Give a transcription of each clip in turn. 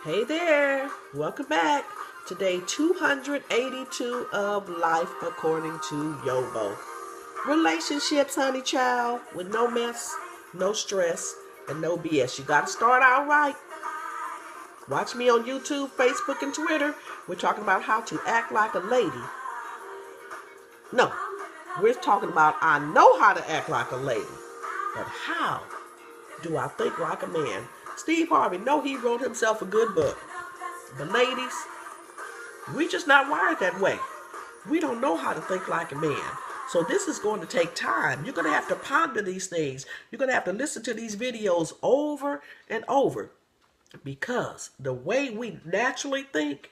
Hey there, welcome back to day 282 of Life According to YoBo. Relationships, honey child, with no mess, no stress, and no BS. You gotta start out right. Watch me on YouTube, Facebook, and Twitter. We're talking about how to act like a lady. No, we're talking about I know how to act like a lady, but how do I think like a man? Steve Harvey, no, he wrote himself a good book. But ladies, we just not wired that way. We don't know how to think like a man. So this is going to take time. You're going to have to ponder these things. You're going to have to listen to these videos over and over. Because the way we naturally think,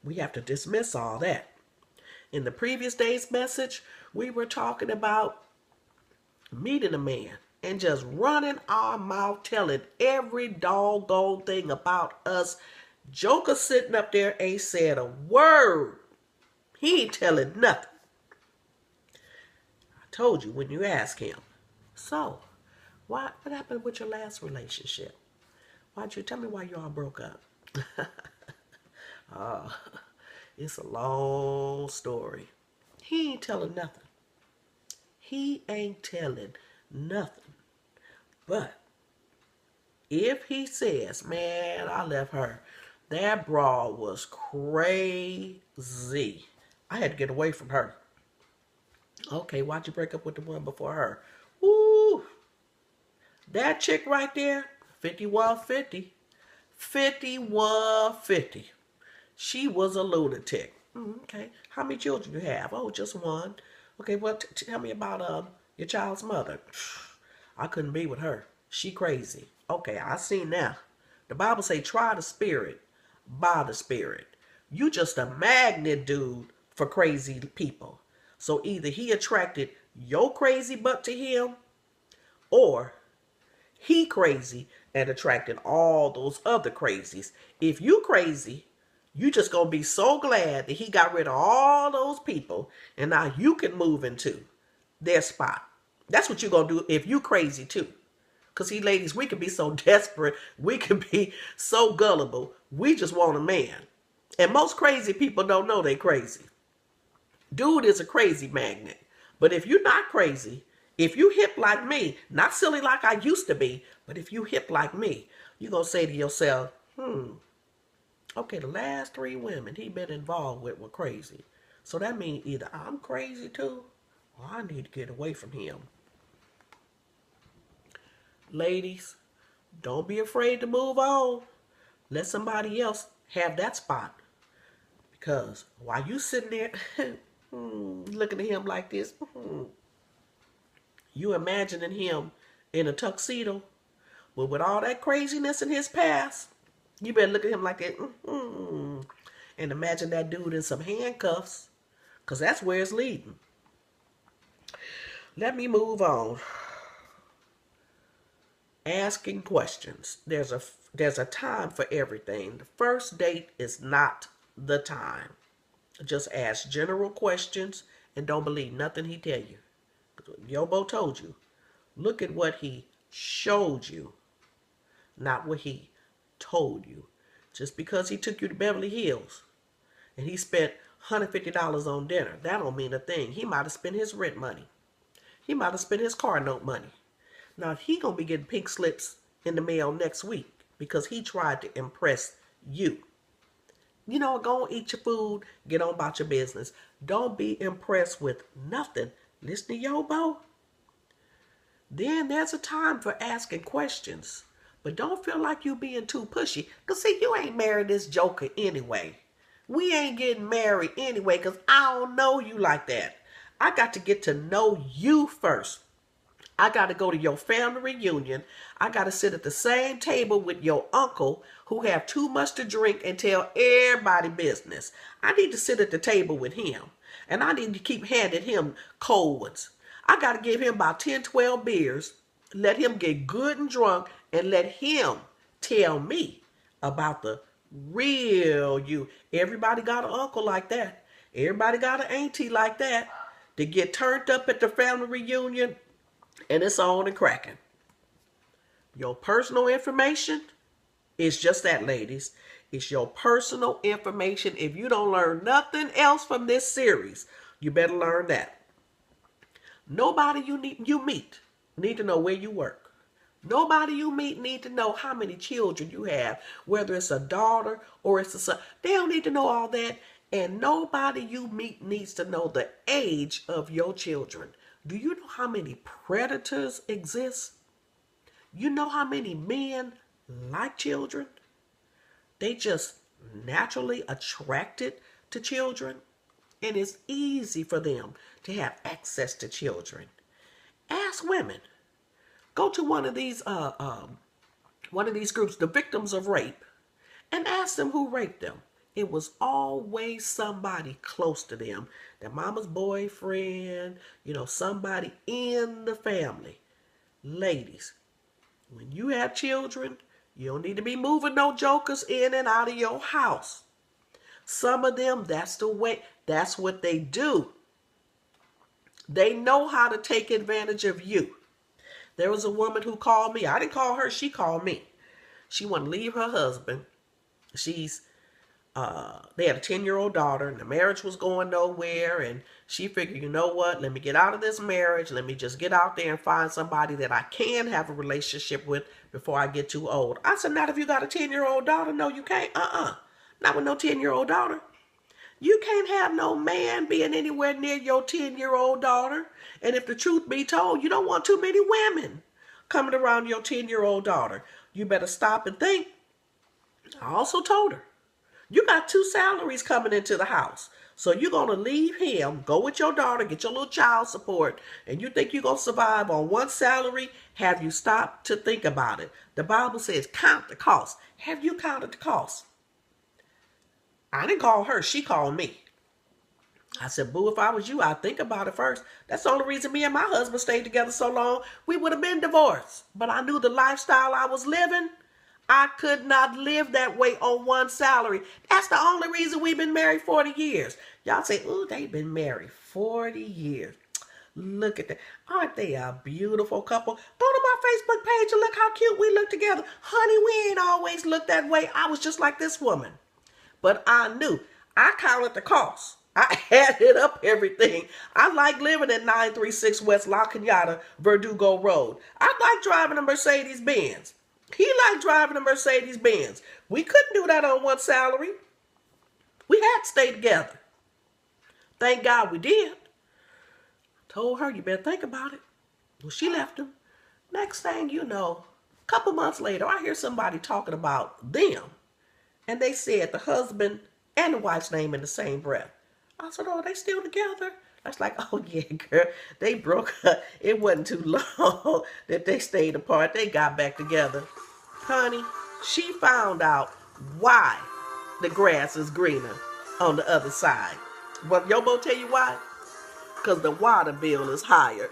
we have to dismiss all that. In the previous day's message, we were talking about meeting a man and just running our mouth telling every doggone thing about us. Joker sitting up there ain't said a word. He ain't telling nothing. I told you when you ask him. So, what happened with your last relationship? Why'd you tell me why you all broke up? It's a long story. He ain't telling nothing. He ain't telling nothing. But if he says, man, I left her, that broad was crazy. I had to get away from her. Okay, why'd you break up with the one before her? Ooh, that chick right there, 5150. 5150. She was a lunatic. Okay, how many children you have? Oh, just one. Okay, well, tell me about your child's mother. I couldn't be with her. She crazy. Okay, I see now. The Bible say try the spirit by the spirit. You just a magnet, dude, for crazy people. So either he attracted your crazy butt to him, or he crazy and attracted all those other crazies. If you crazy, you just gonna be so glad that he got rid of all those people and now you can move into their spot. That's what you're gonna do if you crazy too. Because see, ladies, we can be so desperate, we can be so gullible, we just want a man. And most crazy people don't know they crazy. Dude is a crazy magnet. But if you're not crazy, if you hip like me, not silly like I used to be, but if you hip like me, you're going to say to yourself, okay, the last 3 women he been involved with were crazy. So that means either I'm crazy too, or I need to get away from him. Ladies, don't be afraid to move on. Let somebody else have that spot. Because while you sitting there looking at him like this, you imagining him in a tuxedo, but with all that craziness in his past, you better look at him like that and imagine that dude in some handcuffs, because that's where it's leading. Let me move on. Asking questions. There's a time for everything. The first date is not the time. Just ask general questions and don't believe nothing he tell you. YoBo told you. Look at what he showed you, not what he told you. Just because he took you to Beverly Hills and he spent $150 on dinner, that don't mean a thing. He might have spent his rent money. He might have spent his car note money. Now, he going to be getting pink slips in the mail next week because he tried to impress you. You know, go and eat your food, get on about your business. Don't be impressed with nothing. Listen to YoBo. Then there's a time for asking questions. But don't feel like you being too pushy. Because see, you ain't married this joker anyway. We ain't getting married anyway because I don't know you like that. I got to get to know you first. I got to go to your family reunion. I got to sit at the same table with your uncle who have too much to drink and tell everybody business. I need to sit at the table with him. And I need to keep handing him cold ones. I got to give him about 10, 12 beers, let him get good and drunk, and let him tell me about the real you. Everybody got an uncle like that. Everybody got an auntie like that. They get turned up at the family reunion, and it's on and cracking. Your personal information It's just that, ladies. It's your personal information. If you don't learn nothing else from this series, you better learn that. Nobody you meet need to know where you work. Nobody you meet need to know how many children you have, whether it's a daughter or it's a son. They don't need to know all that. And nobody you meet needs to know the age of your children. Do you know how many predators exist? You know how many men like children? They just naturally attracted to children. And it's easy for them to have access to children. Ask women. Go to one of these groups, the victims of rape, and ask them who raped them. It was always somebody close to them. Their mama's boyfriend, somebody in the family. Ladies, when you have children, you don't need to be moving no jokers in and out of your house. Some of them, that's the way, that's what they do. They know how to take advantage of you. There was a woman who called me. I didn't call her, she called me. She wanted to leave her husband. They had a 10-year-old daughter, and the marriage was going nowhere, and she figured, you know what, let me get out of this marriage. Let me just get out there and find somebody that I can have a relationship with before I get too old. I said, not if you got a 10-year-old daughter. No, you can't. Not with no 10-year-old daughter. You can't have no man being anywhere near your 10-year-old daughter. And if the truth be told, you don't want too many women coming around your 10-year-old daughter. You better stop and think. I also told her, you got 2 salaries coming into the house. So you're going to leave him, go with your daughter, get your little child support, and you think you're going to survive on 1 salary? Have you stopped to think about it? The Bible says count the cost. Have you counted the cost? I didn't call her, she called me. I said, boo, if I was you, I'd think about it first. That's the only reason me and my husband stayed together so long. We would have been divorced. But I knew the lifestyle I was living, I could not live that way on 1 salary. That's the only reason we've been married 40 years. Y'all say, ooh, they've been married 40 years. Look at that. Aren't they a beautiful couple? Go to my Facebook page and look how cute we look together. Honey, we ain't always looked that way. I was just like this woman. But I knew. I counted the cost. I added up everything. I like living at 936 West La Cañada, Verdugo Road. I like driving a Mercedes-Benz. He liked driving a Mercedes-Benz. We couldn't do that on 1 salary. We had to stay together. Thank God we did. I told her, you better think about it. Well, she left him. Next thing you know, a couple months later, I hear somebody talking about them. And they said the husband and the wife's name in the same breath. I said, oh, they still together? I was like, oh, yeah, girl, they broke up. It wasn't too long that they stayed apart. They got back together. Honey, she found out why the grass is greener on the other side. But YoBo tell you why? Because the water bill is higher.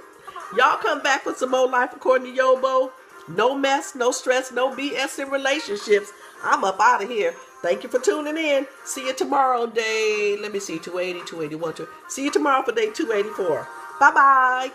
Y'all come back with some more life according to YoBo. No mess, no stress, no BS in relationships. I'm up out of here. Thank you for tuning in. See you tomorrow, day. Let me see, 280, 281. See you tomorrow for day 284. Bye-bye.